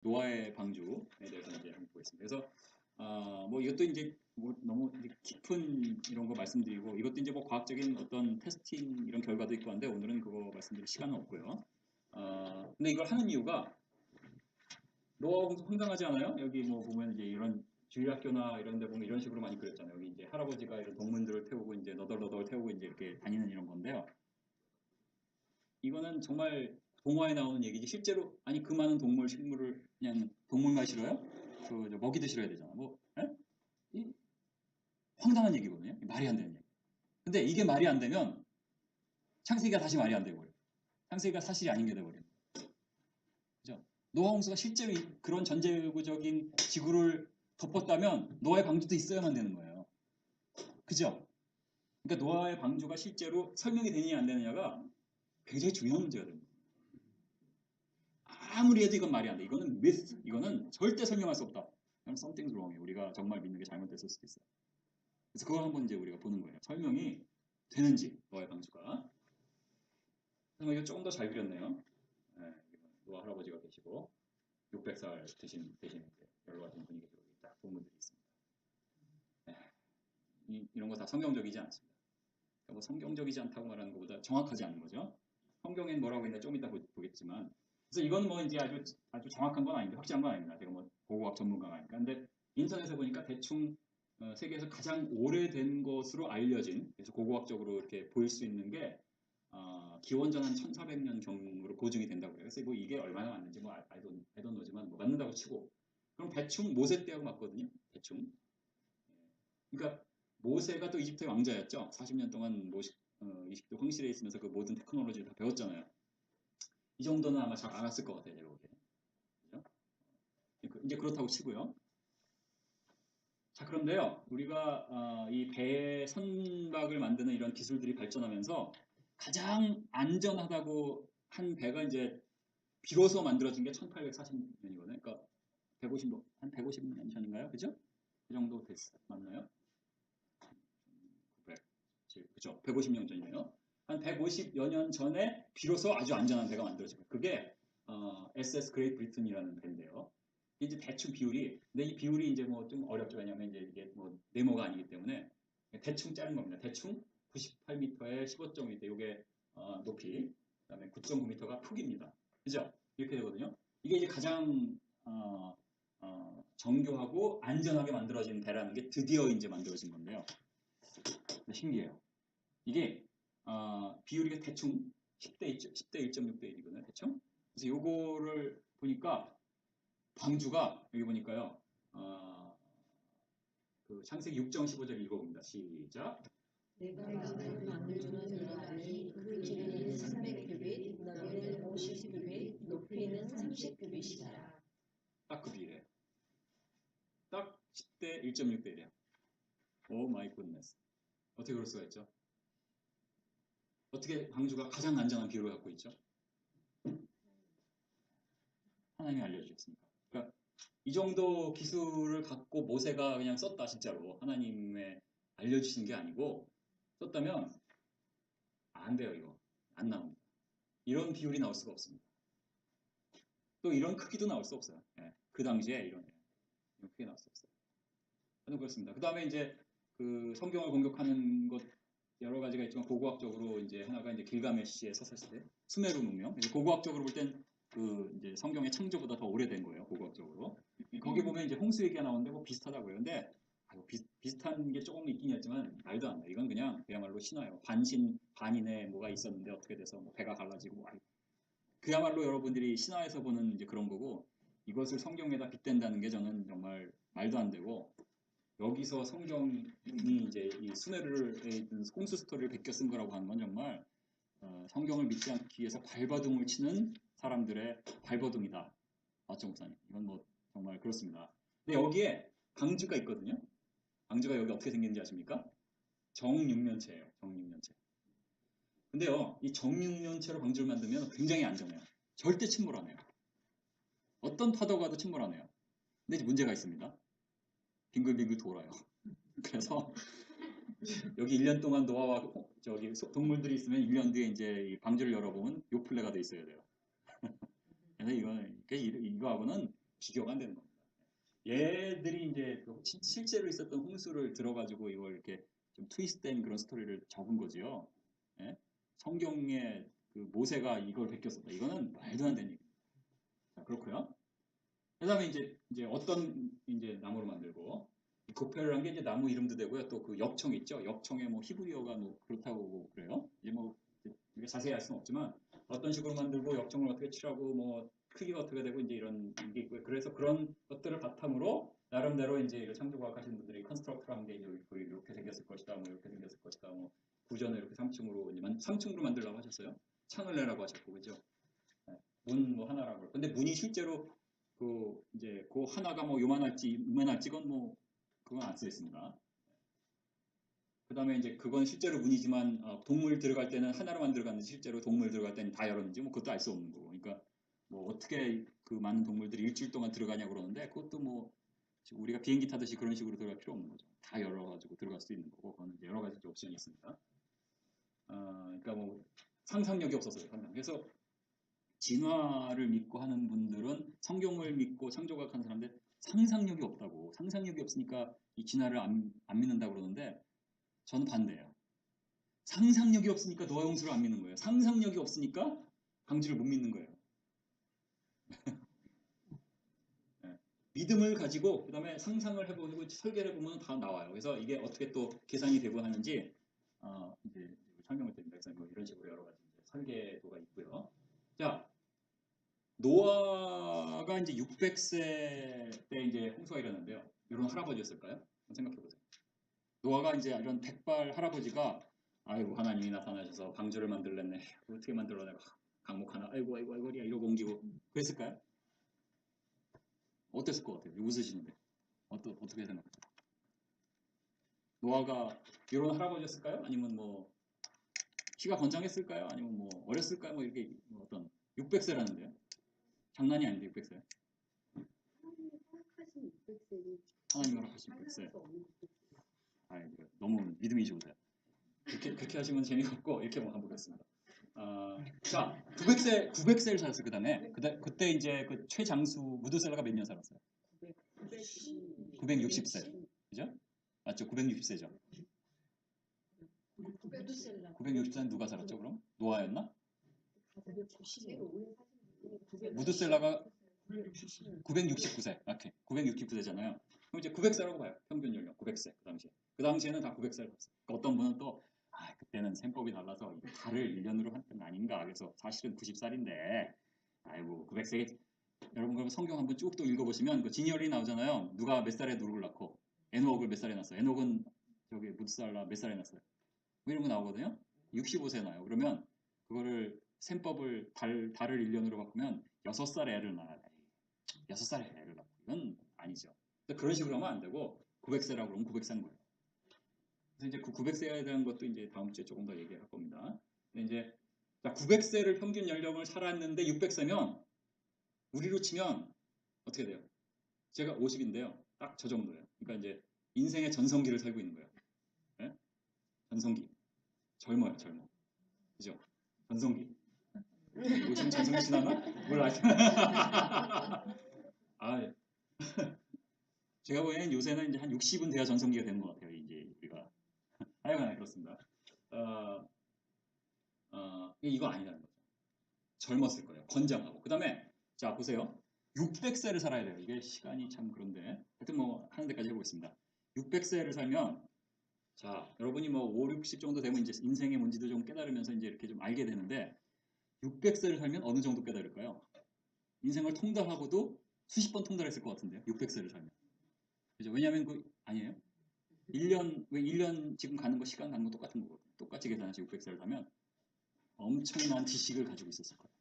노아의 방주에 대해서 이제 한번 보겠습니다. 그래서 뭐 이것도 이제 뭐 너무 이제 깊은 이런 거 말씀드리고 이것도 이제 뭐 과학적인 어떤 테스팅 이런 결과도 있고 한데 오늘은 그거 말씀드릴 시간은 없고요. 근데 이걸 하는 이유가 노아가 황당하지 않아요? 여기 뭐 보면 이제 이런 주일학교나 이런 데 보면 이런 식으로 많이 그렸잖아요. 여기 이제 할아버지가 이런 동물들을 태우고 이제 너덜너덜 태우고 이제 이렇게 다니는 이런 건데요. 이거는 정말 동화에 나오는 얘기지 실제로 아니 그 많은 동물 식물을 그냥 동물만 싫어요? 그 먹이도 싫어야 되잖아. 뭐 에? 이 황당한 얘기거든요. 말이 안 되는 얘기. 근데 이게 말이 안 되면 창세기가 다시 말이 안 되고 창세기가 사실이 아닌 게 돼버려요. 그죠? 노아 홍수가 실제로 그런 전제구적인 지구를 덮었다면 노아의 방주도 있어야만 되는 거예요. 그죠? 그러니까 노아의 방주가 실제로 설명이 되느냐 안 되느냐가 굉장히 중요한 문제가 됩니다. 아무리 해도 이건 말이 안 돼. 이거는 myth. 이거는 절대 설명할 수 없다. something's wrong. 우리가 정말 믿는 게 잘못됐을 수도 있어요. 그래서 그걸 한번 이제 우리가 보는 거예요. 설명이 되는지 노아의 방주가. 그래서 이거 조금 더 잘 그렸네요. 네, 노아 할아버지가 계시고 600살 되신 여러 가지 분위기로 딱 부분들이 있습니다. 네, 이런 거 다 성경적이지 않습니다. 그러니까 뭐 성경적이지 않다고 말하는 것보다 정확하지 않은 거죠. 성경엔 뭐라고 있는데 좀 이따 보겠지만 그래서 이건 뭐 이제 아주 정확한 건 아닌데 확실한 건 아닙니다. 제가 뭐 고고학 전문가가 아니까. 근데 인터넷에 보니까 대충 세계에서 가장 오래된 것으로 알려진 그래서 고고학적으로 이렇게 보일 수 있는 게 기원전 한 1400년 경으로 보증이 된다고 그래요. 그래서 뭐 이게 얼마나 맞는지 뭐 I don't know지만 뭐 맞는다고 치고 그럼 대충 모세 때하고 맞거든요. 대충. 그러니까 모세가 또 이집트의 왕자였죠. 40년 동안 이집트 황실에 있으면서 그 모든 테크놀로지를 다 배웠잖아요. 이 정도는 아마 잘 알았을 것 같아요. 제가 보기에. 그죠? 이제 그렇다고 치고요. 자, 그런데요. 우리가 이 배의 선박을 만드는 이런 기술들이 발전하면서 가장 안전하다고 한 배가 이제 비로소 만들어진 게 1840년이거든요. 그러니까 150, 한 150년 전인가요? 그죠? 그 정도 맞나요? 900, 그죠? 150년 전이네요. 한 150여 년 전에 비로소 아주 안전한 배가 만들어진 거예요. 그게 SS 그레이트 브리튼이라는 배인데요. 이제 대충 비율이, 근데 이 비율이 이제 뭐 좀 어렵죠. 왜냐면 이제 이게 뭐 네모가 아니기 때문에 대충 짜는 겁니다. 대충 98m에 15.2m, 이게 높이, 그다음에 9.9m가 폭입니다. 그죠? 이렇게 되거든요. 이게 이제 가장 정교하고 안전하게 만들어진 배라는 게 드디어 이제 만들어진 건데요. 신기해요. 이게 비율이 대충 10대 1.6대 1이거든요. 대충. 그래서 요거를 보니까 방주가 여기 보니까요. 그 창세기 6장 15절 읽어봅니다. 시작. 내가 만든 방주는 이러하니 그 길이는 300규빗, 너비는 50규빗, 높이는 30규빗이라. 딱 그 비례. 딱 10대 1.6대 1이에요. 오 마이 굿네스. 어떻게 그럴 수가 있죠? 어떻게 방주가 가장 안전한 비율을 갖고 있죠? 하나님이 알려주셨습니까? 그러니까 이 정도 기술을 갖고 모세가 그냥 썼다 진짜로 하나님의 알려주신 게 아니고 썼다면 안 돼요. 이거 안 나옵니다. 이런 비율이 나올 수가 없습니다. 또 이런 크기도 나올 수 없어요. 예, 그 당시에 이런 크게 나올 수 없어요. 저는 그렇습니다. 그 다음에 이제 그 성경을 공격하는 것 여러 가지가 있지만 고고학적으로 이제 하나가 이제 길가메시의 서사시대 수메르 문명. 고고학적으로 볼 땐 그 이제 성경의 창조보다 더 오래된 거예요. 고고학적으로. 거기 보면 이제 홍수 얘기가 나오는데 뭐 비슷하다고요. 근데 비슷한 게 조금 있긴 했지만 말도 안 돼. 이건 그냥 그야말로 신화예요. 반인에 뭐가 있었는데 어떻게 돼서 뭐 배가 갈라지고 뭐 그야말로 여러분들이 신화에서 보는 이제 그런 거고 이것을 성경에다 빗댄다는 게 저는 정말 말도 안 되고 여기서 성경이 이제 이 수메르에 있는 홍수 스토리를 베껴 쓴 거라고 하는 건 정말 성경을 믿지 않기 위해서 발버둥을 치는 사람들의 발버둥이다. 맞죠, 목사님? 이건 뭐 정말 그렇습니다. 근데 여기에 방주가 있거든요. 방주가 여기 어떻게 생겼는지 아십니까? 정육면체예요. 정육면체. 근데요, 이 정육면체로 방주를 만들면 굉장히 안전해요. 절대 침몰 안 해요. 어떤 파도가 도 침몰 안 해요. 근데 이제 문제가 있습니다. 빙글빙글 돌아요. 그래서 여기 1년 동안 노아와 저기 동물들이 있으면 1년 뒤에 이제 이 방주를 열어보면 요플레가 돼 있어야 돼요. 그래서 이거하고는 비교가 안 되는 겁니다. 얘들이 이제 실제로 있었던 홍수를 들어가지고 이걸 이렇게 좀 트위스트된 그런 스토리를 적은 거지요. 예? 성경에 그 모세가 이걸 베꼈었다. 이거는 말도 안 되는 얘기입니다. 자, 그렇고요. 그다음에 이제 어떤 이제 나무로 만들고 고페르란 게 이제 나무 이름도 되고요. 또 그 역청 있죠. 역청에 뭐 히브리어가 뭐 그렇다고 그래요. 이제 뭐 이게 자세히 알 수는 없지만 어떤 식으로 만들고 역청을 어떻게 칠하고 뭐 크기가 어떻게 되고 이제 이런 게 있고요. 그래서 그런 것들을 바탕으로 나름대로 이제 창조과학 하시는 분들이 컨스트럭트를 한 게 이렇게 생겼을 것이다. 뭐 이렇게 생겼을 것이다. 뭐 구전을 이렇게 3층으로 이제 3층으로 만들라고 하셨어요. 창을 내라고 하셨고 그죠. 문 뭐 하나라고. 근데 문이 실제로 그 이제 그 하나가 뭐 요만할지 그건 뭐 그건 안 써 있습니다. 그다음에 이제 그건 실제로 문이지만 동물 들어갈 때는 하나로 만들어갔는데 실제로 동물 들어갈 때는 다 열었는지 뭐 그것도 알 수 없는 거고. 그러니까 뭐 어떻게 그 많은 동물들이 일주일 동안 들어가냐고 그러는데 그것도 뭐 우리가 비행기 타듯이 그런 식으로 들어갈 필요 없는 거죠. 다 열어가지고 들어갈 수 있는 거고 그거는 여러 가지 옵션이 있습니다. 그러니까 뭐 상상력이 없어서요. 그래서 진화를 믿고 하는 분들은 성경을 믿고 창조과학 하는 사람들 상상력이 없다고. 상상력이 없으니까 이 진화를 안 믿는다고 그러는데 저는 반대예요. 상상력이 없으니까 노아 홍수를 안 믿는 거예요. 상상력이 없으니까 방주를 못 믿는 거예요. 네. 믿음을 가지고 그다음에 상상을 해보고 설계를 해보면 다 나와요. 그래서 이게 어떻게 또 계산이 되고 하는지 이제 설명을 드립니다. 그래서 뭐 이런 식으로 여러 가지 설계도가 있고요. 자, 노아가 이제 600세 때 이제 홍수가 일어났는데요. 이런 할아버지였을까요? 한번 생각해 보세요. 노아가 이제 이런 백발 할아버지가 아이고 하나님이 나타나셔서 방주를 만들랬네. 어떻게 만들어 내가 강목 하나 아이고 이러고 옮기고 그랬을까요? 어땠을 것 같아요? 웃으시는데 어떻게 생각해요? 노아가 이런 할아버지였을까요? 아니면 뭐 키가 건장했을까요? 아니면 뭐 어렸을까요? 뭐 이렇게 뭐 어떤 600세라는데요. 장난이 아닌데 600세. 하나님 허락하신 600세. 너무 믿음이 좋으세요. 그렇게 하시면 재미가 없고 이렇게 한번 보겠습니다. 자, 900세를 살았어요. 그때 이제 그 최장수 무드셀라가 몇 년 살았어요? 960세. 그죠? 맞죠? 960세죠. 960세는 누가 살았죠? 그럼? 노아였나? 무드셀라가 969세. 오케이. 969세잖아요. 그럼 이제 900세라고 봐요. 평균 연령 900세. 그 당시에는 다 900세를 봤어요. 그러니까 어떤 분은 또 그때는 셈법이 달라서 달을 1년으로 한 건 아닌가. 그래서 사실은 90살인데 아이고 900세. 여러분 그럼 성경 한번 쭉 또 읽어보시면 그 지니얼이 나오잖아요. 누가 몇 살에 누구를 낳고 에녹을 몇 살에 낳았어요. 에녹은 저기 무드살라 몇 살에 낳았어요. 뭐 이런 거 나오거든요. 65세 나요. 그러면 그거를 셈법을 달을 1년으로 바꾸면 6살에 애를 낳아야 돼. 6살에 애를 낳고 이건 아니죠. 그런 식으로 하면 안 되고 900세라고 그러면 900세인 거예요. 그래서 이제 그 900세에 대한 것도 이제 다음 주에 조금 더 얘기할 겁니다. 근데 이제 900세를 평균 연령을 살았는데 600세면 우리로 치면 어떻게 돼요? 제가 50인데요. 딱 저 정도예요. 그러니까 이제 인생의 전성기를 살고 있는 거예요. 네? 전성기. 젊어요, 젊어. 그죠? 전성기. 요즘 전성기 지나나? 몰라. 아, 제가 보기에는 요새는 이제 한 60은 돼야 전성기가 되는 것 같아요. 이제 우리가. 하여간 그렇습니다. 이거 아니라는 거죠. 젊었을 거예요. 건장하고. 그 다음에 자 보세요. 600세를 살아야 돼요. 이게 시간이 참 그런데 하여튼 뭐 하는 데까지 해보겠습니다. 600세를 살면 자 여러분이 뭐 5, 60 정도 되면 이제 인생의 뭔지도 좀 깨달으면서 이제 이렇게 좀 알게 되는데 600세를 살면 어느 정도 깨달을까요? 인생을 통달하고도 수십 번 통달했을 것 같은데요. 600세를 살면. 그죠? 왜냐하면 그 아니에요? 1년 지금 가는 거 시간 가는 거 똑같은 거거든요. 똑같이 계산해서 600세를 살면 엄청난 지식을 가지고 있었을 거예요.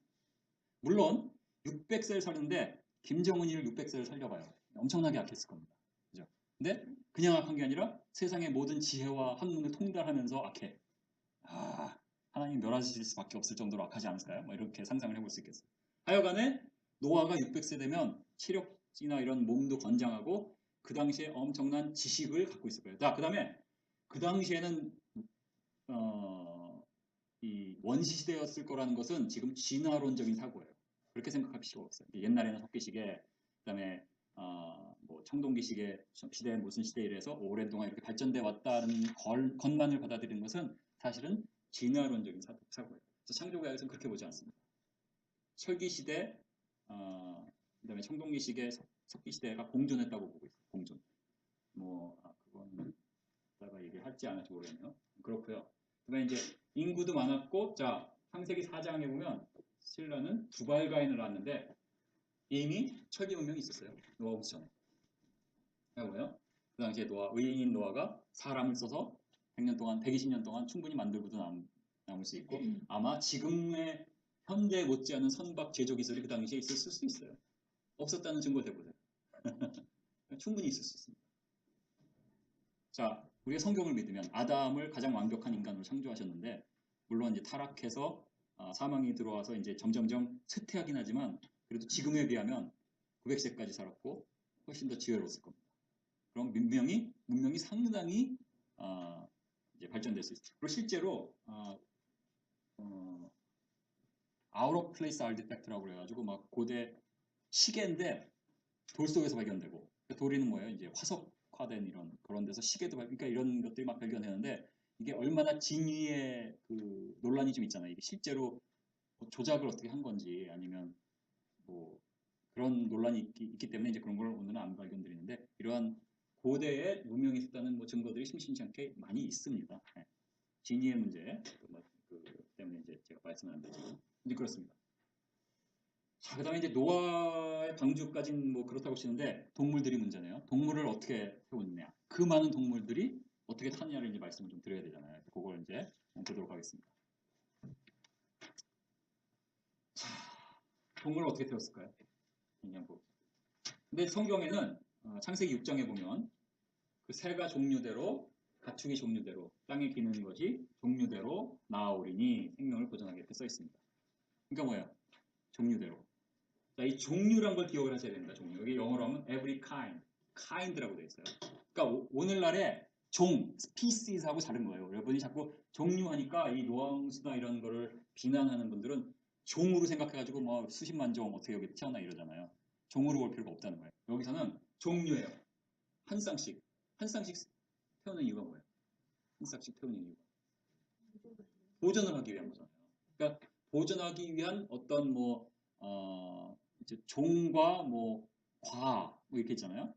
물론 600세를 사는데 김정은이를 600세를 살려봐요. 엄청나게 악했을 겁니다. 그죠? 근데 그냥 악한 게 아니라 세상의 모든 지혜와 학문을 통달하면서 악해. 하나님 멸하실 수밖에 없을 정도로 악하지 않을까요? 뭐 이렇게 상상을 해볼 수 있겠어요. 하여간에 노아가 600세 되면 체력이나 이런 몸도 건장하고 그 당시에 엄청난 지식을 갖고 있을 거예요. 자, 그 다음에 그 당시에는 이 원시 시대였을 거라는 것은 지금 진화론적인 사고예요. 그렇게 생각할 필요가 없어요. 옛날에는 석기시계 그다음에 뭐 청동기 시대 무슨 시대 이래서 오랜동안 이렇게 발전돼 왔다는 것만을 받아들이는 것은 사실은 진화론적인 사고예요. 그래서 창조과학에서는 그렇게 보지 않습니다. 철기 시대, 그다음에 청동기 시대, 석기 시대가 공존했다고 보고 있어요. 공존. 그건 이따가 얘기할지 안 할지 모르겠네요. 그렇고요. 그다음에 이제 인구도 많았고, 자 창세기 4장에 보면 신라는 두발가인을 낳았는데 이미 철기 문명이 있었어요. 노아 홍수 전에. 그게 뭐예요? 그 당시에 의인인 노아가 사람을 써서 100년 동안, 120년 동안 충분히 만들고도 남을 수 있고 아마 지금의 현대 못지않은 선박 제조 기술이 그 당시에 있었을 수 있어요. 없었다는 증거 대보세요. 충분히 있을 수 있습니다. 자, 우리가 성경을 믿으면 아담을 가장 완벽한 인간으로 창조하셨는데 물론 이제 타락해서 사망이 들어와서 이제 점점점 쇠퇴하긴 하지만 그래도 지금에 비하면 900세까지 살았고 훨씬 더 지혜로웠을 겁니다. 그럼 문명이 상당히 이제 발전될 수 있어요. 그리고 실제로 out of place artifact라고 그래가지고 막 고대 시계인데 돌 속에서 발견되고 돌이는 뭐예요? 이제 화석화된 그런 데서 시계도 그러니까 이런 것들이 막 발견되는데 이게 얼마나 진위의 그 논란이 좀 있잖아요. 이게 실제로 뭐 조작을 어떻게 한 건지 아니면 뭐 그런 논란이 있기 때문에 이제 그런 걸 오늘은 안 발견드리는데 이러한 고대에 문명이 있었다는 뭐 증거들이 심심치 않게 많이 있습니다. 네. 진위의 문제 때문에 이제 제가 말씀을 안 드리죠. 이제 그렇습니다. 자, 그다음에 이제 노아의 방주까지는 뭐 그렇다고 치는데 동물들이 문제네요. 동물을 어떻게 태우느냐. 그 많은 동물들이 어떻게 타느냐를 이제 말씀을 좀 드려야 되잖아요. 그걸 이제 보도록 하겠습니다. 자, 동물을 어떻게 태웠을까요? 그냥 뭐. 근데 성경에는 창세기 6장에 보면 그 새가 종류대로 가축이 종류대로 땅에 기는 것이 종류대로 나아오리니 생명을 보존하게 이렇게 써 있습니다. 그러니까 뭐예요? 종류대로. 자, 이 종류란 걸 기억을 하셔야 됩니다. 종류. 여기 영어로 하면 every kind라고 되어 있어요. 그러니까 오늘날에 species 하고 다른 거예요. 여러분이 자꾸 종류하니까 이 노아홍수나 이런 거를 비난하는 분들은 종으로 생각해가지고 뭐 수십만 종 어떻게 여기 태어나 이러잖아요. 종으로 볼 필요가 없다는 거예요. 여기서는 종류예요. 한 쌍씩 태우는 이유가 뭐예요? 한 쌍씩 태우는 이유가 보존을 하기 위한 거잖아요. 그러니까 보존하기 위한 어떤 이제 종과 과 이렇게 있잖아요.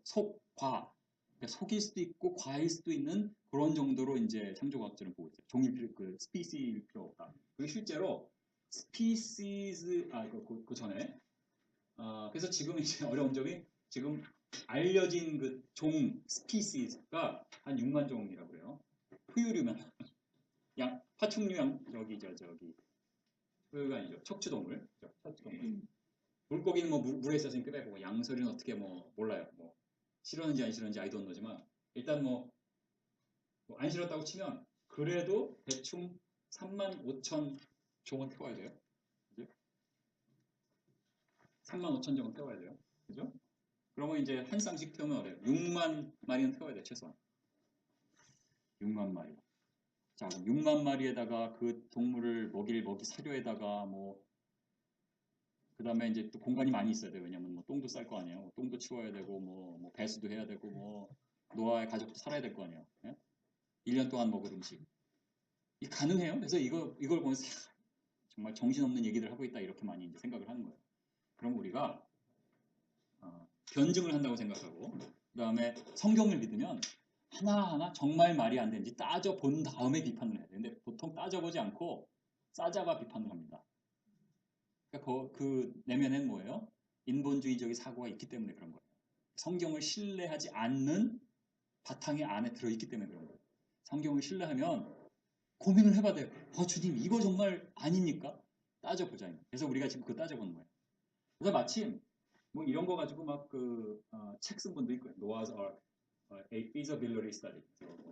속과 그러니까 속일 수도 있고 과일 수도 있는 그런 정도로 이제 창조과학자는 보고 있어요. 스피시일 필요 없다. 그리고 실제로 스피시즈 그 전에 그래서 지금 이제 어려운 점이 지금 알려진 그 스피시즈가 한 6만 종이라고 그래요. 포유류면 파충류 저기 포유가 아니죠. 척추동물. 물고기는 뭐 물에 있어서 빼고 양서류는 어떻게 몰라요. 싫었는지 안 싫었는지 I don't know지만 일단 안 싫었다고 치면 그래도 대충 3만 5천 종은 태워야 돼요. 그죠? 3만 5천 종은 태워야 돼요. 그죠? 그러면 이제 한 쌍씩 태우면 어래요. 6만 마리는 태워야 돼요. 최소한. 6만 마리. 자, 그럼 6만 마리에다가 그 동물을 먹이 사료에다가 그 다음에 이제 또 공간이 많이 있어야 돼요. 왜냐면 똥도 쌀 거 아니에요. 똥도 치워야 되고, 배수도 해야 되고, 노아의 가족도 살아야 될 거 아니에요. 예? 1년 동안 먹을 음식. 이 가능해요? 그래서 이걸 보면서 정말 정신없는 얘기들 하고 있다 이렇게 많이 이제 생각을 하는 거예요. 그럼 우리가 변증을 한다고 생각하고 그 다음에 성경을 믿으면 하나하나 정말 말이 안 되는지 따져본 다음에 비판을 해야 돼요. 근데 보통 따져보지 않고 싸잡아 비판을 합니다. 그러니까 그 내면엔 뭐예요? 인본주의적인 사고가 있기 때문에 그런 거예요. 성경을 신뢰하지 않는 바탕이 안에 들어있기 때문에 그런 거예요. 성경을 신뢰하면 고민을 해봐야 돼요. 주님 이거 정말 아닙니까? 따져보자. 그래서 우리가 지금 그거 따져보는 거예요. 그래서 마침 이런 거 가지고 책 쓴 분도 있고요. Noah's Ark, A Feasibility Study.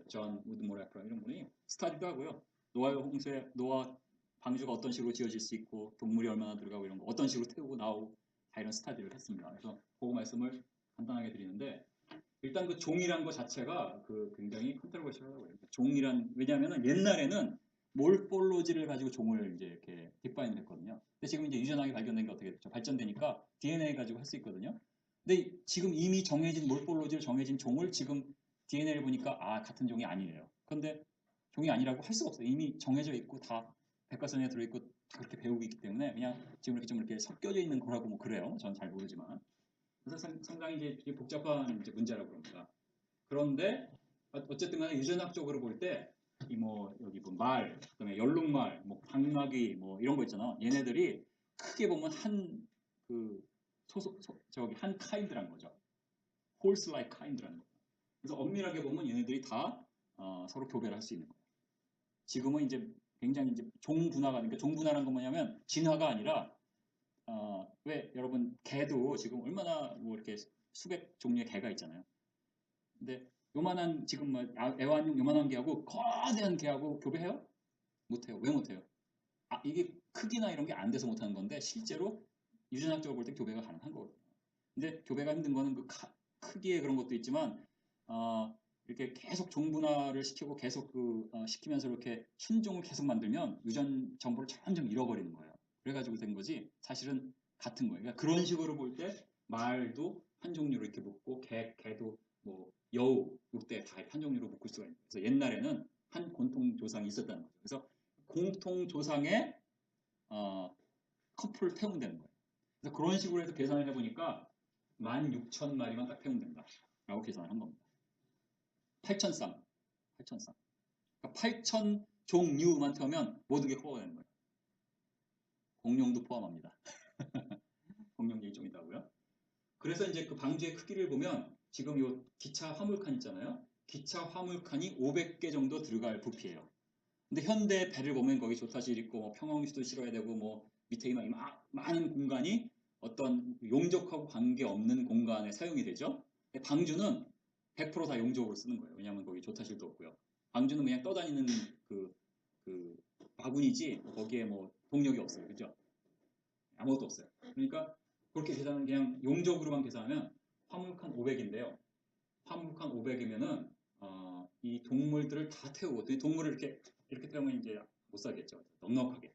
존 우드모레 이런 분이 스타디도 하고요. 노아 방주가 어떤 식으로 지어질 수 있고 동물이 얼마나 들어가고 이런 거 어떤 식으로 태우고 나오고 다 이런 스타디를 했습니다. 그래서 그 말씀을 간단하게 드리는데 일단 그 종이란 거 자체가 굉장히 컨트로버시하고요. 왜냐하면 옛날에는 몰폴로지를 가지고 종을 이제 이렇게 디파인 했거든요. 근데 지금 이제 유전학이 발견된 게 어떻게 됐죠? 발전되니까 DNA 가지고 할 수 있거든요. 근데 지금 이미 정해진 몰폴로지를 정해진 종을 지금 DNA를 보니까 아 같은 종이 아니에요. 그런데 종이 아니라고 할 수가 없어요. 이미 정해져 있고 다 백과사전에 들어있고 다 그렇게 배우고 있기 때문에 그냥 지금 이렇게 좀 이렇게 섞여져 있는 거라고 뭐 그래요. 저는 잘 모르지만. 그래서 상당히 이제 복잡한 이제 문제라고 그럽니다. 그런데 어쨌든 간에 유전학적으로 볼 때 이 뭐 여기 뭐 말, 그다음에 연록말, 뭐 당나귀 뭐 이런 거 있잖아. 얘네들이 크게 보면 한 그 저기 한 카인드라는 거죠. horse-like kind라는 거. 그래서 엄밀하게 보면 얘네들이 다 서로 교배를 할 수 있는 거예요. 지금은 이제 굉장히 이제 종분화가 그러니까 종분화라는 건 뭐냐면 진화가 아니라 왜 여러분 개도 지금 얼마나 뭐 이렇게 수백 종류의 개가 있잖아요. 근데 요만한 지금 뭐 애완용 요만한 개하고 거대한 개하고 교배해요? 못해요. 왜 못해요? 아 이게 크기나 이런 게 안 돼서 못하는 건데 실제로 유전학적으로 볼 때 교배가 가능한 거거든요. 근데 교배가 힘든 거는 그 크기에 그런 것도 있지만 이렇게 계속 종분화를 시키고 계속 시키면서 이렇게 신종을 계속 만들면 유전 정보를 점점 잃어버리는 거예요. 그래가지고 된 거지 사실은 같은 거예요. 그러니까 그런 식으로 볼 때 말도 한 종류로 이렇게 묶고 개도 뭐 여우, 늑대 다 한 종류로 묶을 수가 있는 거예요. 그래서 옛날에는 한 공통 조상이 있었다는 거죠. 그래서 공통 조상의 커플을 태우면 되는 거예요. 그래서 그런 식으로 해서 계산을 해보니까 16,000마리만 딱 태우면 된다. 라고 계산을 한 겁니다. 8,000쌍. 8,000쌍. 그러니까 8,000 종류만 태우면 모든 게 커버되는 거예요. 공룡도 포함합니다. 공룡이 일종 있다고요. 그래서 이제 그 방주의 크기를 보면 지금 요 기차 화물칸 있잖아요. 기차 화물칸이 500개 정도 들어갈 부피예요. 근데 현대 배를 보면 거기 조타실 있고 뭐 평형수도 실어야 되고 뭐 밑에 많은 공간이 어떤 용적하고 관계없는 공간에 사용이 되죠. 방주는 100%다 용적으로 쓰는 거예요. 왜냐하면 거기 조타실도 없고요. 방주는 그냥 떠다니는 그 바구니지 거기에 뭐 동력이 없어요. 그죠? 아무것도 없어요. 그러니까 그렇게 계산은 그냥 용적으로만 계산하면 화물칸 500인데요. 화물칸 500이면은 이 동물들을 다 태우고 동물을 이렇게 태우면 이제 못 살겠죠. 넉넉하게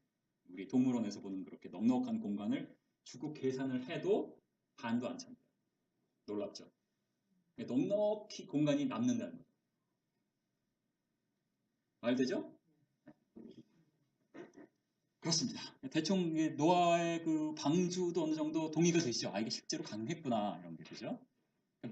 우리 동물원에서 보는 그렇게 넉넉한 공간을 주고 계산을 해도 반도 안 찹니다. 놀랍죠. 넉넉히 공간이 남는다는 거죠. 말되죠? 그렇습니다. 대충 노아의 그 방주도 어느 정도 동의가 되시죠? 아 이게 실제로 가능했구나 이런 게 되죠.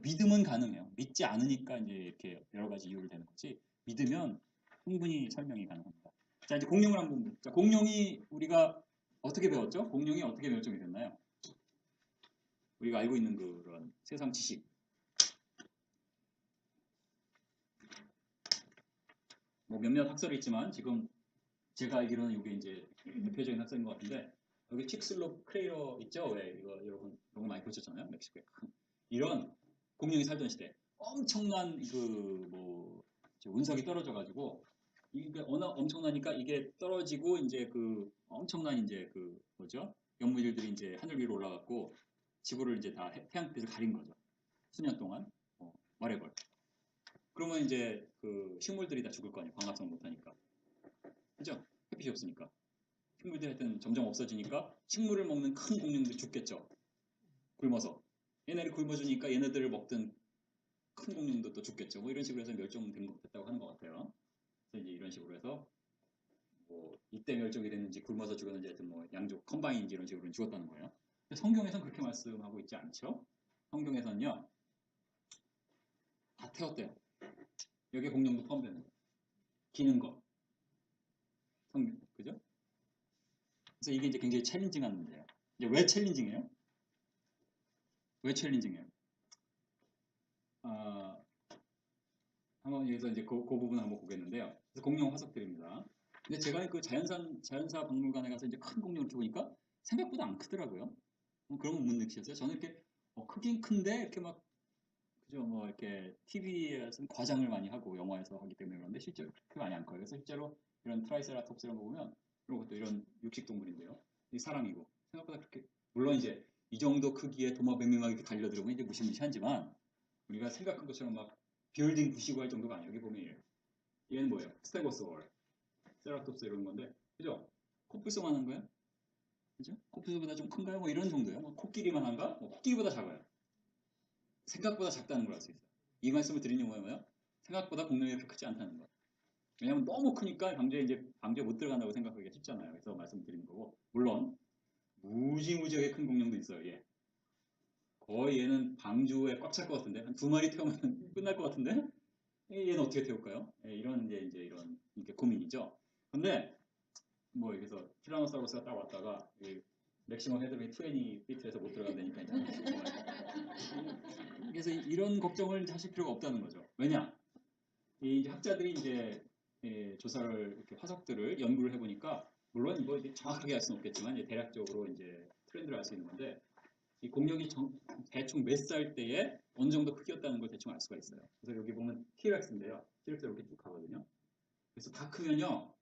믿음은 가능해요. 믿지 않으니까 이제 이렇게 여러 가지 이유를 대는 거지. 믿으면 충분히 설명이 가능합니다. 자 이제 공룡을 한번 보죠. 자, 공룡이 우리가 어떻게 배웠죠? 공룡이 어떻게 멸종이 됐나요? 우리가 알고 있는 그런 세상 지식. 뭐 몇몇 학설이 있지만 지금 제가 알기로는 이게 이제 대표적인 학설인 것 같은데 여기 칙슬롭 크레이어 있죠? 왜 이거 여러분 이런 거 많이 보셨잖아요. 멕시코에 이런 공룡이 살던 시대 엄청난 그 운석이 떨어져 가지고 이게 워낙 엄청나니까 이게 떨어지고 이제 그 엄청난 이제 그 뭐죠? 연무들이 이제 하늘 위로 올라갔고 지구를 이제 다 태양빛을 가린 거죠. 수년 동안 말해볼. 그러면 이제 그 식물들이 다 죽을 거 아니에요. 광합성 못하니까. 그죠? 햇빛이 없으니까. 식물들이 하여튼 점점 없어지니까 식물을 먹는 큰 공룡들이 죽겠죠. 굶어서. 얘네를 굶어주니까 얘네들을 먹던 큰 공룡도 또 죽겠죠. 뭐 이런 식으로 해서 멸종됐다고 하는 것 같아요. 그래서 이제 이런 식으로 해서 뭐 이때 멸종이 됐는지 굶어서 죽었는지 하여튼 뭐 양쪽 컴바인인지 이런 식으로 죽었다는 거예요. 근데 성경에서는 그렇게 말씀하고 있지 않죠. 성경에서는요. 다 태웠대요. 여기에 공룡도 포함되는 거예요. 기는 거. 그죠? 그래서 이게 이제 굉장히 챌린징한 문제예요. 이제 왜 챌린징해요? 왜 챌린징해요? 한번 여기서 이제 그 부분 한번 보겠는데요. 그래서 공룡 화석들입니다. 근데 제가 그 자연사 박물관에 가서 이제 큰 공룡을 이렇게 보니까 생각보다 안 크더라고요. 그런 거 못 느끼셨어요? 저는 이렇게 크긴 큰데 이렇게 막 그죠? 뭐 이렇게 TV에서는 과장을 많이 하고 영화에서 하기 때문에 그런데 실제로 그렇게 많이 안 커요. 그래서 실제로 이런 트라이세라톱스 이런 거 보면 이런 것도 이런 육식 동물인데요. 이 사람이고 생각보다 그렇게 물론 이제 이 정도 크기의 도마뱀명하게 이렇게 달려들으면 이제 무시무시하지만 우리가 생각한 것처럼 막 빌딩 부시고 할 정도가 아니에요. 여기 보면 얘는 뭐예요? 스테고사울. 세라톱스 이런 건데, 그죠? 코뿔소만 한 거예요? 그죠? 코뿔소보다 좀 큰가요? 뭐 이런 정도예요. 뭐 코끼리만 한가? 뭐 코끼리보다 작아요. 생각보다 작다는 걸 알 수 있어요. 이 말씀을 드린 이유가 뭐예요? 생각보다 공룡이 이렇게 크지 않다는 거. 왜냐면 너무 크니까 방주에 못 들어간다고 생각하기가 쉽잖아요. 그래서 말씀드리는 거고, 물론 무지무지하게 큰 공룡도 있어요. 얘. 거의 얘는 방주에 꽉 찰 것 같은데 한 두 마리 태우면 끝날 것 같은데 얘는 어떻게 태울까요? 예, 이런 이제 이런 이게 고민이죠. 근데 뭐 여기서 티라노사우루스가 딱 왔다가 이 맥시멈 헤드웨이 20피트에서 못 들어간다니까 이제 그래서 이런 걱정을 하실 필요가 없다는 거죠. 왜냐? 이 이제 학자들이 이제 조사를 이렇게 화석들을 연구를 해보니까 물론 이거 이제 정확하게 할 수는 없겠지만 이제 대략적으로 이제 트렌드를 알 수 있는 건데 이 공룡이 대충 몇 살 때에 어느 정도 크기였다는 걸 대충 알 수가 있어요. 그래서 여기 보면 T-Rex인데요. T-Rex 이렇게 쭉 가거든요. 그래서 다 크면요,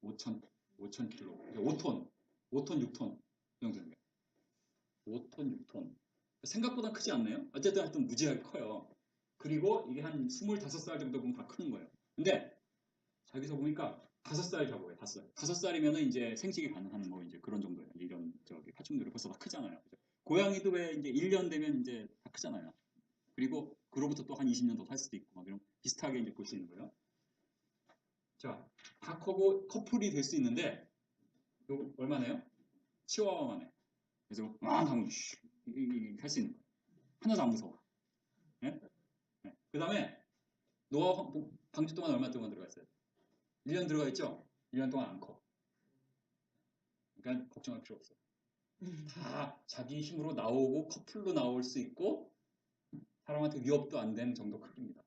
5천 킬로, 5톤, 5톤, 6톤 정도 됩니다. 5톤, 6톤. 생각보다 크지 않네요. 어쨌든 하여튼 무지하게 커요. 그리고 이게 한 25살 정도 보면 다 크는 거예요. 근데 자기서 보니까 5살 잡아요. 5살. 5살이면은 이제 생식이 가능한 뭐 이제 그런 정도예요. 이런 저기 파충류를 벌써 다 크잖아요. 그죠? 고양이도 왜 이제 1년 되면 이제 다 크잖아요. 그리고 그로부터 또 한 20년 더 살 수도 있고 막 이런 비슷하게 이제 볼 수 있는 거예요. 자, 다 크고 커플이 될 수 있는데 요 얼마나요? 치와와만 해. 그래서 막 하면 할 수 있는 거예요. 하나도 안 무서워. 예? 예. 그 다음에 노아 방주 동안 얼마 동안 들어가 있어요? 1년 들어가 있죠? 1년 동안 안 커. 그러니까 걱정할 필요 없어요. 다 자기 힘으로 나오고 커플로 나올 수 있고 사람한테 위협도 안 되는 정도 크기입니다.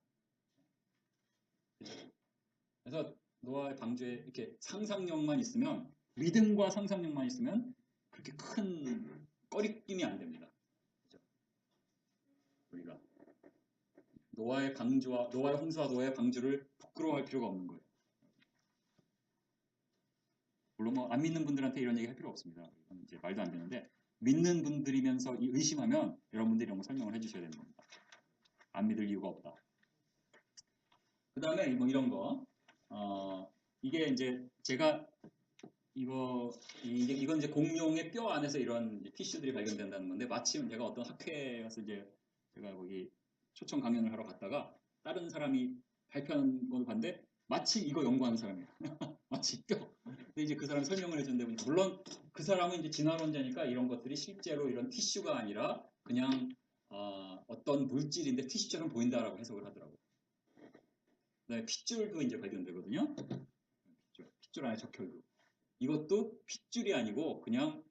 그래서 노아의 방주에 이렇게 상상력만 있으면 믿음과 상상력만 있으면 그렇게 큰 꺼리낌이 안 됩니다. 그죠? 우리가 노아의 홍수와 노아의 방주를 부끄러워할 필요가 없는 거예요. 물론 뭐 안 믿는 분들한테 이런 얘기 할 필요 없습니다. 이건 이제 말도 안 되는데 믿는 분들이면서 의심하면 여러분들이 이런 거 설명을 해주셔야 되는 겁니다. 안 믿을 이유가 없다. 그 다음에 뭐 이런 거 이게 이제 제가 이건 이제 공룡의 뼈 안에서 이런 티슈들이 발견된다는 건데 마침 제가 어떤 학회에 가서 이제 제가 거기 초청 강연을 하러 갔다가 다른 사람이 발표하는 걸 봤는데 마침 이거 연구하는 사람이에요. 마치 뼈. 근데 이제 그 사람이 설명을 해준는데 물론 그 사람은 이제 진화론자니까 이런 것들이 실제로 이런 티슈가 아니라 그냥 어떤 물질인데 티슈처럼 보인다라고 해석을 하더라고요. 그다음에 핏줄도 이제 발견되거든요. 핏줄 안에 적혈구. 이것도 핏줄이 아니고 그냥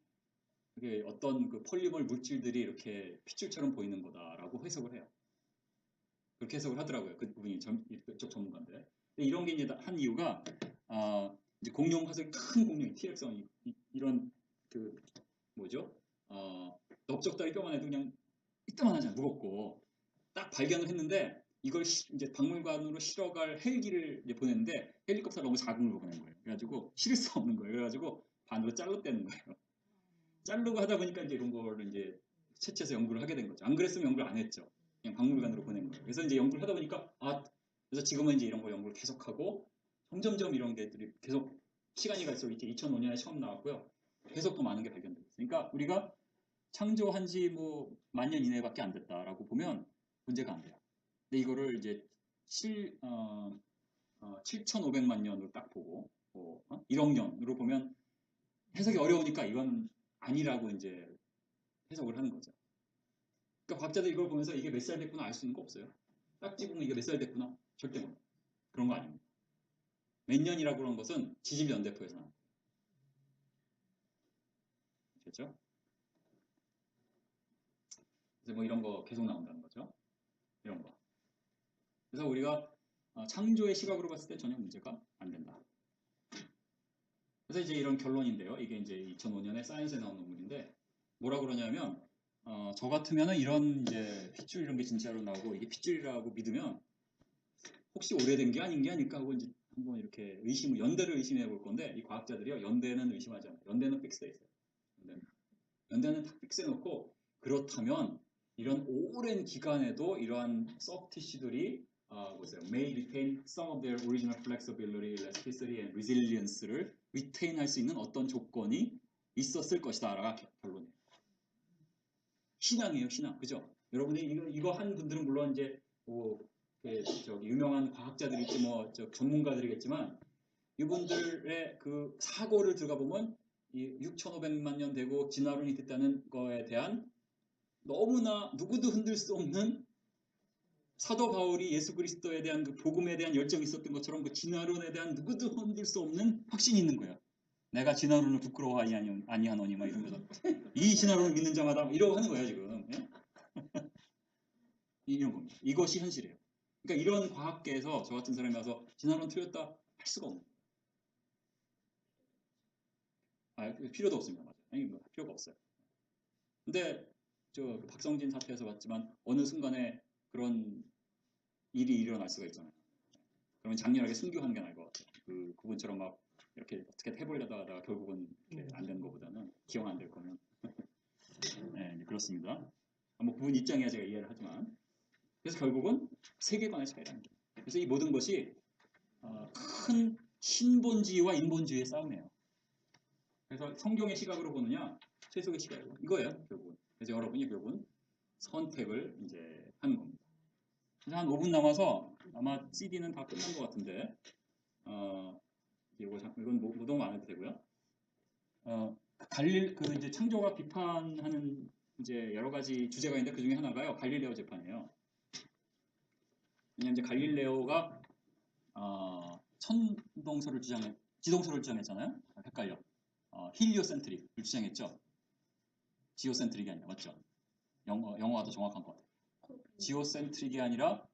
그게 어떤 그 폴리멀 물질들이 이렇게 핏줄처럼 보이는 거다라고 해석을 해요. 그렇게 해석을 하더라고요. 그 부분이 이쪽 전문가인데. 근데 이런 게 이제 한 이유가 이제 공룡 화석이 큰 공룡, T-Rex성 이런 그 뭐죠? 넓적다리 뼈만 해도 그냥 이따만하잖아요. 무겁고 딱 발견을 했는데 이걸 이제 박물관으로 실어갈 헬기를 이제 보냈는데 헬리콥터가 너무 작은 걸 보낸 거예요. 그래가지고 실을 수 없는 거예요. 그래가지고 반으로 잘랐다는 거예요. 자르고 하다 보니까 이제 이런 거를 이제 채취해서 연구를 하게 된 거죠. 안 그랬으면 연구를 안 했죠. 그냥 박물관으로 보낸 거예요. 그래서 이제 연구를 하다 보니까 그래서 지금은 이제 이런 거 연구를 계속하고 점점점 이런 게들이 계속 시간이 갈수록 이렇게 2005년에 처음 나왔고요. 계속 더 많은 게 발견되고 있어요. 그러니까 우리가 창조한 지 뭐 만 년 이내밖에 안 됐다라고 보면 문제가 안 돼요. 근데 이거를 이제 7,500만 년으로 딱 보고 1억 년으로 보면 해석이 어려우니까 이건 아니라고 이제 해석을 하는 거죠. 그러니까 과학자들 이걸 보면서 이게 몇 살 됐구나 알 수 있는 거 없어요. 딱 집으면 이게 몇 살 됐구나 절대 몰라. 그런 거 아닙니다. 몇 년이라고 그런 것은 지질연대포에서 나옵니다. 됐죠? 그래서 뭐 이런 거 계속 나온다는 거죠. 이런 거. 그래서 우리가 창조의 시각으로 봤을 때 전혀 문제가 안 된다. 그래서 이제 이런 결론인데요. 이게 이제 2005년에 사이언스에 나온 논문인데 뭐라 그러냐면 저 같으면은 이런 이제 핏줄 이런 게 진짜로 나오고 이게 핏줄이라고 믿으면 혹시 오래된 게 아닌 게 아닐까 하고 이제 한번 이렇게 연대를 의심해 볼 건데 이 과학자들이요 연대는 의심하지 않아요. 연대는 픽스돼 있어요. 연대는 딱 픽스해 놓고 그렇다면 이런 오랜 기간에도 이러한 썩 티슈들이 보세요. May retain some of their original flexibility, elasticity, and resilience를 retain할 수 있는 어떤 조건이 있었을 것이다라가 결론이에요. 신앙이에요, 신앙, 그죠? 여러분이 이거 한 분들은 물론 이제 뭐 저기 유명한 과학자들이 있지 뭐 전문가들이겠지만 이분들의 그 사고를 들어가 보면 이 6,500만 년 되고 진화론이 됐다는 거에 대한 너무나 누구도 흔들 수 없는 사도 바울이 예수 그리스도에 대한 그 복음에 대한 열정이 있었던 것처럼 그 진화론에 대한 누구도 흔들 수 없는 확신이 있는 거예요. 내가 진화론을 부끄러워하니 아니하노니 막 이러면서 이 진화론을 믿는 자마다 이러고 하는 거예요 지금. 예? 이런 겁니다. 이것이 현실이에요. 그러니까 이런 과학계에서 저 같은 사람이 와서 진화론 틀렸다 할 수가 없는 거예요. 필요도 없습니다. 맞아요. 아니, 뭐, 필요가 없어요. 근데 저 박성진 사태에서 봤지만 어느 순간에 그런 일이 일어날 수가 있잖아요. 그러면 장렬하게 순교하는 게 나을 것 같아요. 그분처럼 막 이렇게 어떻게 해보려다 하다가 결국은 이렇게 안 되는 것보다는 기억 안 될 거면 네, 그렇습니다. 뭐 그분 입장이야 제가 이해를 하지만 그래서 결국은 세계관의 차이라는 거예요. 그래서 이 모든 것이 큰 신본주의와 인본주의의 싸움이에요. 그래서 성경의 시각으로 보느냐 세속의 시각으로 이거예요 결국은. 그래서 여러분이 결국은 선택을 이제 하는 겁니다. 한 5분 남아서 아마 CD는 다 끝난 것 같은데 이건 너무 안 해도 되고요. 그 이제 창조학 비판하는 이제 여러 가지 주제가 있는데 그 중에 하나가요 갈릴레오 재판이에요. 왜냐면 이제 갈릴레오가 지동설을 주장했잖아요. 헷갈려. 힐리오센트릭을 주장했죠. 지오센트릭이 아니라 맞죠? 영어가 더 정확한 것 같아요. 지오센트릭이 아니라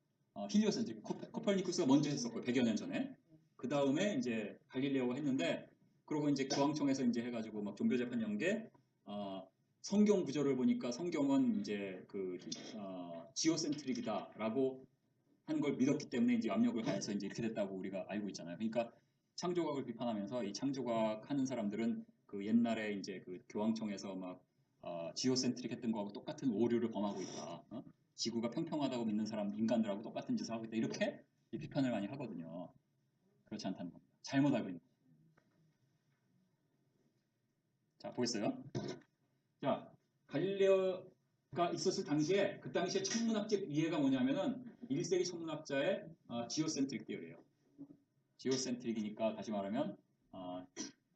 힐리오센트릭. 코페르니쿠스가 먼저 했었고요. 100여 년 전에. 그 다음에 이제 갈릴레오가 했는데 그러고 이제 교황청에서 이제 해가지고 막 종교 재판 연계 성경 구절을 보니까 성경은 이제 지오센트릭이다라고 한 걸 믿었기 때문에 이제 압력을 가해서 이제 이렇게 됐다고 우리가 알고 있잖아요. 그러니까 창조학을 비판하면서 이 창조학 하는 사람들은 그 옛날에 이제 그 교황청에서 막 지오센트릭 했던 거하고 똑같은 오류를 범하고 있다. 지구가 평평하다고 믿는 사람 인간들하고 똑같은 짓을 하고 있다. 이렇게 비판을 많이 하거든요. 그렇지 않다는 겁니다. 잘못 알고 있는 겁니다. 자, 보겠어요? 자, 갈릴레오가 있었을 당시에 그 당시에 천문학적 이해가 뭐냐면은 1세기 천문학자의 지오센트릭 대열이에요. 지오센트릭이니까 다시 말하면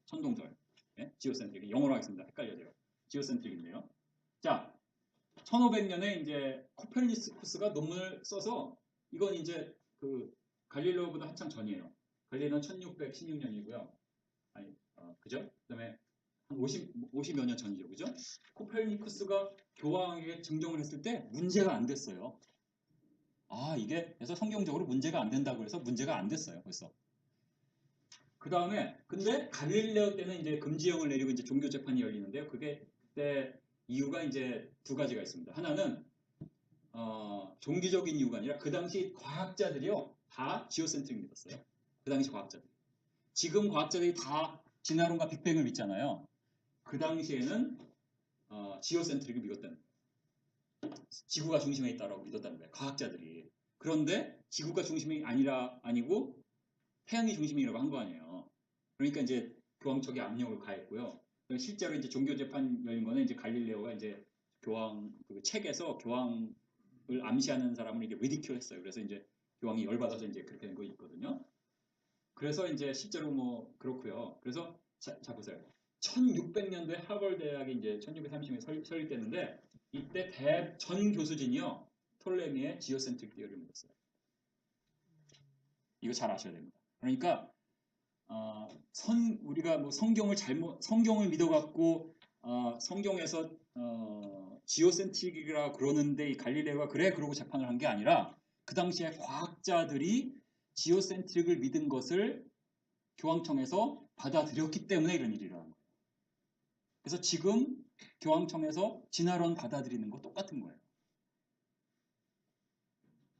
천동설. 네? 지오센트릭. 영어로 하겠습니다. 헷갈려져요. 지오센트릭인데요. 자, 1500년에 이제 코페르니쿠스가 논문을 써서 이건 이제 그 갈릴레오보다 한참 전이에요. 갈릴레오는 1616년이고요. 아니, 그죠? 그다음에 한 50여 년 전이죠. 그죠? 코페르니쿠스가 교황에게 증정을 했을 때 문제가 안 됐어요. 이게 그래서 성경적으로 문제가 안 된다고 해서 문제가 안 됐어요. 벌써. 그 다음에 근데 갈릴레오 때는 이제 금지령을 내리고 이제 종교 재판이 열리는데요. 그게 그때 이유가 이제 두 가지가 있습니다. 하나는 종교적인 이유가 아니라 그 당시 과학자들이요 다 지오센트릭 믿었어요. 그 당시 과학자들. 지금 과학자들이 다 진화론과 빅뱅을 믿잖아요. 그 당시에는 지오센트릭을 믿었다는 거예요. 지구가 중심에 있다라고 믿었다는 거예요. 과학자들이. 그런데 지구가 중심이 아니고 태양이 중심이라고 한 거 아니에요. 그러니까 이제 교황청에 압력을 가했고요. 실제로 이제 종교 재판 열린 거는 이제 갈릴레오가 이제 교황 그 책에서 교황을 암시하는 사람을 이게 리디큐했어요. 그래서 이제 교황이 열받아서 이제 그렇게 된 거 있거든요. 그래서 이제 실제로 뭐 그렇고요. 그래서 자 보세요. 1600년도에 하버드 대학이 이제 1630년에 설립됐는데 이때 전 교수진이요 톨레미의 지오센트릭 디어리를 믿었어요. 이거 잘 아셔야 됩니다. 그러니까 우리가 뭐 성경을 믿어갖고 성경에서 지오센트릭이라 그러는데 이 갈릴레오가 그래 그러고 재판을 한 게 아니라 그 당시에 과학자들이 지오센트릭을 믿은 것을 교황청에서 받아들였기 때문에 이런 일이 일어난 거예요. 그래서 지금 교황청에서 진화론 받아들이는 거 똑같은 거예요.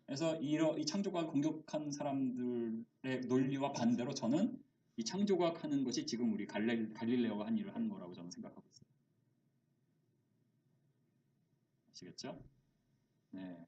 그래서 이 창조과학을 공격한 사람들의 논리와 반대로 저는 이 창조과학 하는 것이 지금 우리 갈릴레오가 한 일을 하는 거라고 저는 생각하고 있어요. 아시겠죠? 네.